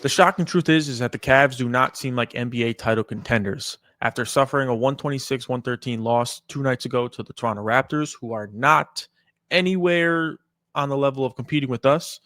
The shocking truth is that the Cavs do not seem like NBA title contenders. After suffering a 126-113 loss 2 nights ago to the Toronto Raptors, who are not anywhere on the level of competing with us,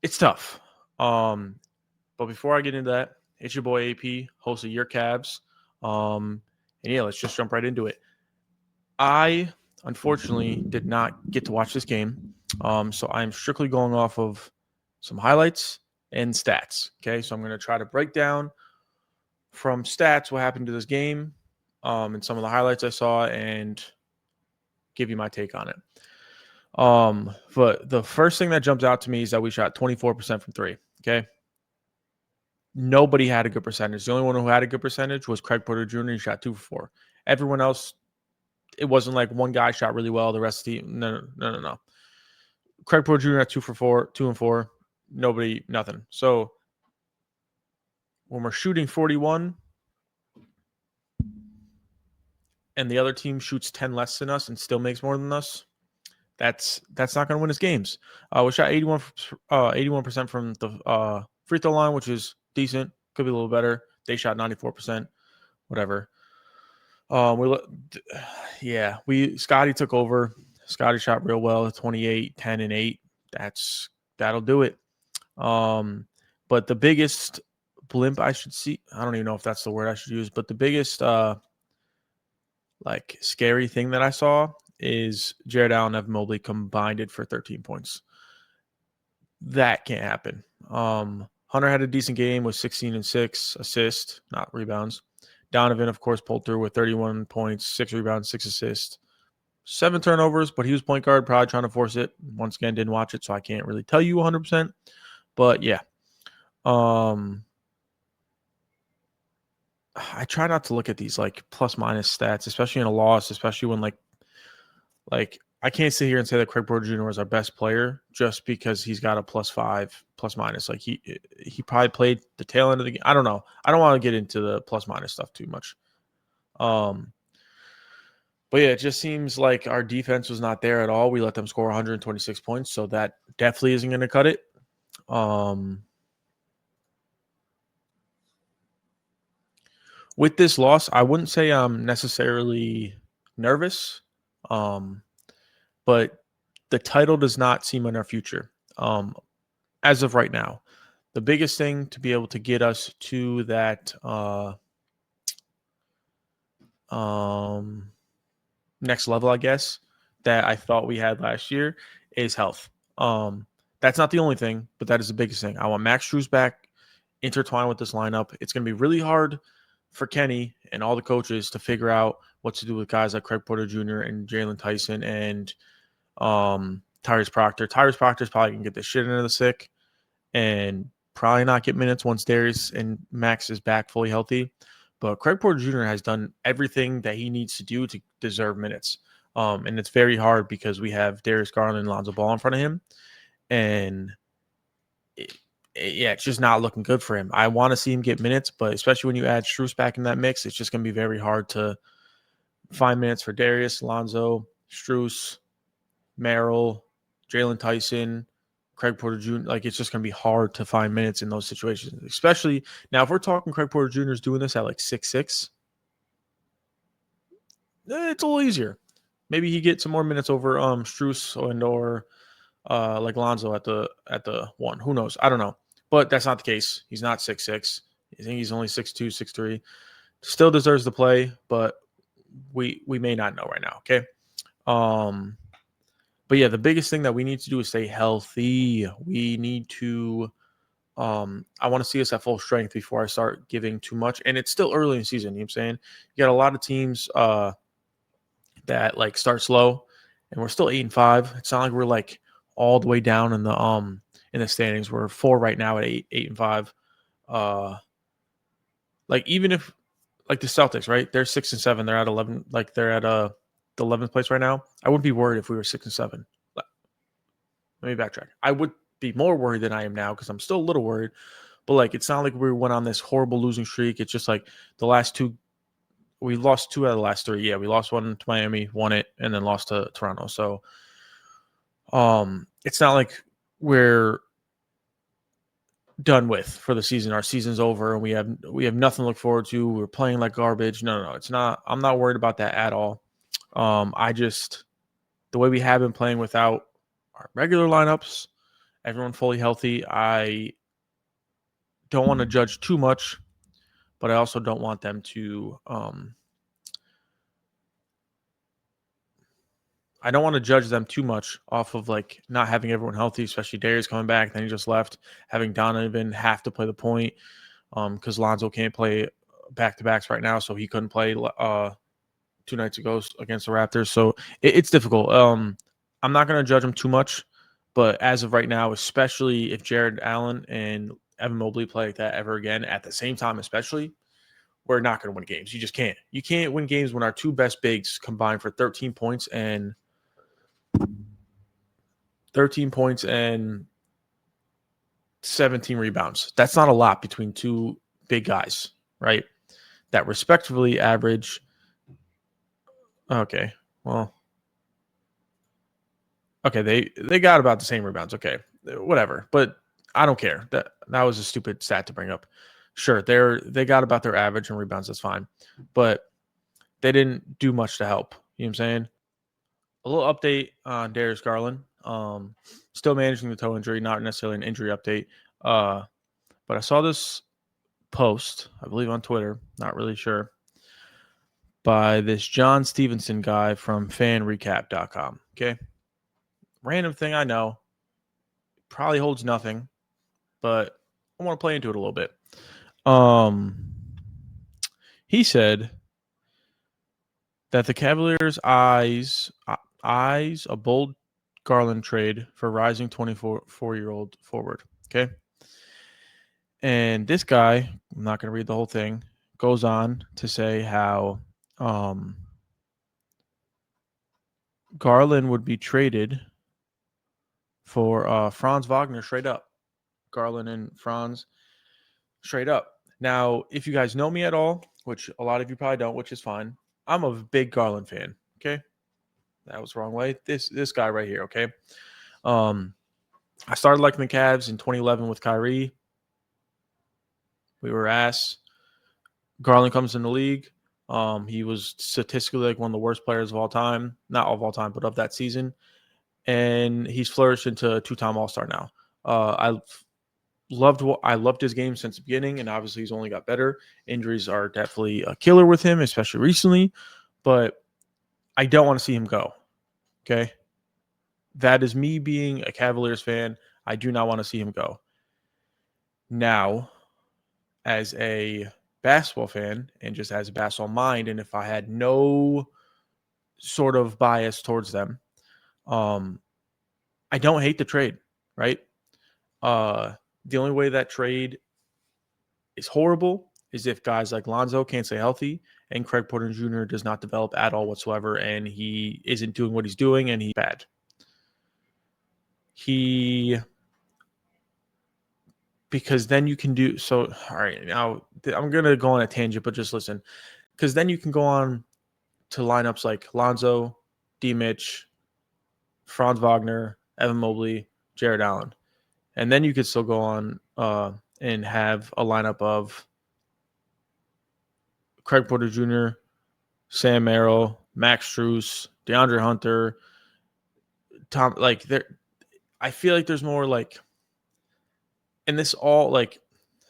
it's tough. But before I get into that, it's your boy AP, host of Your Cavs. And yeah, let's just jump right into it. I unfortunately did not get to watch this game, so I'm strictly going off of some highlights and stats. Okay, so I'm going to try to break down from stats what happened to this game, and some of the highlights I saw, and give you my take on it. But the first thing that jumps out to me is that we shot 24% from three. Okay, nobody had a good percentage. The only one who had a good percentage was Craig Porter Jr. He shot 2 for 4. Everyone else, it wasn't like one guy shot really well. The rest of the team, no. Craig Porter Jr. had 2 for 4, 2 and 4. Nobody, nothing. So when we're shooting 41 and the other team shoots 10 less than us and still makes more than us, that's not going to win us games. We shot 81% from the free throw line, which is decent. Could be a little better. They shot 94%. Whatever. Scotty took over. Scotty shot real well at 28, 10, and 8. That'll do it. But the biggest blimp I should see, I don't even know if that's the word I should use, but the biggest scary thing that I saw is Jared Allen and Evan Mobley combined it for 13 points. That can't happen. Hunter had a decent game with 16 and 6 assists, not rebounds. Donovan, of course, pulled through with 31 points, 6 rebounds, 6 assists, 7 turnovers, but he was point guard, probably trying to force it. Once again, didn't watch it, so I can't really tell you 100%. But yeah. I try not to look at these like plus minus stats, especially in a loss, especially when like I can't sit here and say that Craig Porter Jr. was our best player just because he's got a +5 plus minus. Like he probably played the tail end of the game. I don't know. I don't want to get into the plus minus stuff too much. But yeah, it just seems like our defense was not there at all. We let them score 126 points, so that definitely isn't going to cut it. With this loss, I wouldn't say I'm necessarily nervous, but the title does not seem in our future as of right now. The biggest thing to be able to get us to that next level, I guess, that I thought we had last year is health. That's not the only thing, but that is the biggest thing. I want Max Strus back, intertwined with this lineup. It's going to be really hard for Kenny and all the coaches to figure out what to do with guys like Craig Porter Jr. and Jalen Tyson and Tyrese Proctor. Tyrese Proctor's probably going to get the shit into the sick and probably not get minutes once Darius and Max is back fully healthy. But Craig Porter Jr. has done everything that he needs to do to deserve minutes. And it's very hard because we have Darius Garland and Lonzo Ball in front of him. And it's just not looking good for him. I want to see him get minutes, but especially when you add Strus back in that mix, it's just going to be very hard to find minutes for Darius, Lonzo, Strus, Merrill, Jalen Tyson, Craig Porter Jr. Like, it's just going to be hard to find minutes in those situations, especially now if we're talking Craig Porter Jr. is doing this at like 6'6", it's a little easier. Maybe he gets some more minutes over Strus or like Lonzo at the 1. Who knows? I don't know. But that's not the case. He's not 6'6". I think he's only 6'2", 6'3". Still deserves to play, but we may not know right now, okay? But yeah, the biggest thing that we need to do is stay healthy. We need to I want to see us at full strength before I start giving too much. And it's still early in the season, you know what I'm saying? You got a lot of teams that like start slow, and we're still 8-5. It's not like we're like all the way down in the standings. We're 4 right now at 8-5. Like even if like the Celtics, right? They're 6-7. They're at 11. Like they're at the 11th place right now. I wouldn't be worried if we were 6-7. Let me backtrack. I would be more worried than I am now because I'm still a little worried. But like it's not like we went on this horrible losing streak. It's just like the last 2. We lost 2 out of the last 3. Yeah, we lost 1 to Miami, won it, and then lost to Toronto. So it's not like we're done with for the season. Our season's over, and we have nothing to look forward to. We're playing like garbage. No, it's not. I'm not worried about that at all. The way we have been playing without our regular lineups, everyone fully healthy. I don't want to judge too much, but I also don't want them to. I don't want to judge them too much off of like not having everyone healthy, especially Darius coming back. Then he just left, having Donovan have to play the point because Lonzo can't play back-to-backs right now, so he couldn't play 2 nights ago against the Raptors. So it's difficult. I'm not going to judge him too much, but as of right now, especially if Jared Allen and Evan Mobley play like that ever again at the same time, especially, we're not going to win games. You just can't. You can't win games when our two best bigs combine for 13 points and 17 rebounds. That's not a lot between two big guys, right? That respectively average. Okay, well, okay, they got about the same rebounds. Okay, whatever, but I don't care. That was a stupid stat to bring up. Sure, they got about their average in rebounds. That's fine, but they didn't do much to help. You know what I'm saying? A little update on Darius Garland. Still managing the toe injury, not necessarily an injury update. But I saw this post, I believe on Twitter, not really sure, by this John Stevenson guy from fanrecap.com. Okay. Random thing I know. Probably holds nothing, but I want to play into it a little bit. He said that the Cavaliers eyes a bold Garland trade for rising 24-year-old forward. Okay. And this guy, I'm not going to read the whole thing, goes on to say how Garland would be traded for Franz Wagner straight up. Garland and Franz straight up. Now, if you guys know me at all, which a lot of you probably don't, which is fine, I'm a big Garland fan. Okay. That was the wrong way. This guy right here. Okay. I started liking the Cavs in 2011 with Kyrie. We were ass. Garland comes in the league. He was statistically like one of the worst players of all time. Not of all time, but of that season. And he's flourished into a 2-time All-Star now. I loved his game since the beginning, and obviously he's only got better. Injuries are definitely a killer with him, especially recently. But I don't want to see him go. Okay? That is me being a Cavaliers fan. I do not want to see him go. Now, as a basketball fan and just as a basketball mind, and if I had no sort of bias towards them, I don't hate the trade, right? The only way that trade is horrible is if guys like Lonzo can't stay healthy and Craig Porter Jr. does not develop at all whatsoever, and he isn't doing what he's doing, and he's bad. Because then you can do so. All right, now I'm gonna go on a tangent, but just listen. Because then you can go on to lineups like Lonzo, D. Mitch, Franz Wagner, Evan Mobley, Jared Allen, and then you could still go on and have a lineup of Craig Porter Jr., Sam Merrill, Max Strus, DeAndre Hunter, Tom. Like there, I feel like there's more like, and this all like,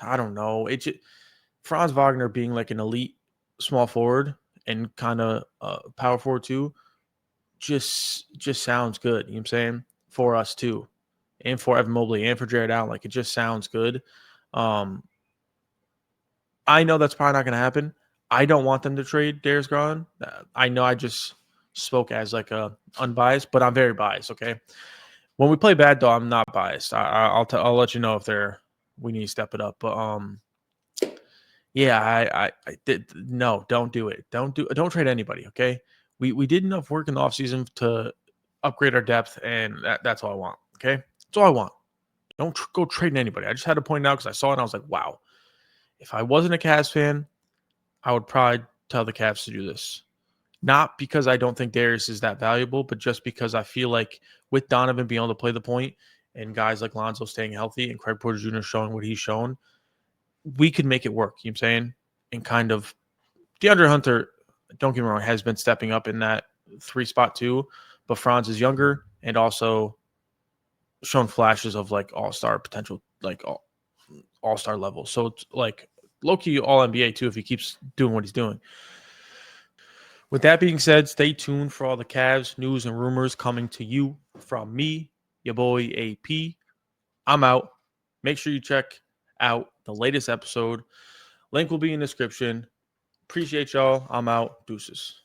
I don't know. It just, Franz Wagner being like an elite small forward and kind of power forward too, just sounds good. You know what I'm saying? For us too, and for Evan Mobley and for Jared Allen, like it just sounds good. I know that's probably not going to happen. I don't want them to trade Darius Garland. I know I just spoke as like a unbiased, but I'm very biased. Okay, when we play bad though, I'm not biased. I'll let you know if we need to step it up. But yeah, I did. No, don't do it. Don't trade anybody. Okay, we did enough work in the offseason to upgrade our depth, and that's all I want. Okay, that's all I want. Don't go trading anybody. I just had to point it out because I saw it and I was like, wow. If I wasn't a Cavs fan, I would probably tell the Cavs to do this. Not because I don't think Darius is that valuable, but just because I feel like with Donovan being able to play the point and guys like Lonzo staying healthy and Craig Porter Jr. showing what he's shown, we could make it work. You know what I'm saying? And kind of DeAndre Hunter, don't get me wrong, has been stepping up in that 3 spot too, but Franz is younger and also shown flashes of like all-star potential, like all-star level. So it's like low-key all-NBA too if he keeps doing what he's doing. With that being said, stay tuned for all the Cavs news and rumors coming to you from me, your boy AP. I'm out. Make sure you check out the latest episode. Link will be in the description. Appreciate y'all. I'm out. Deuces.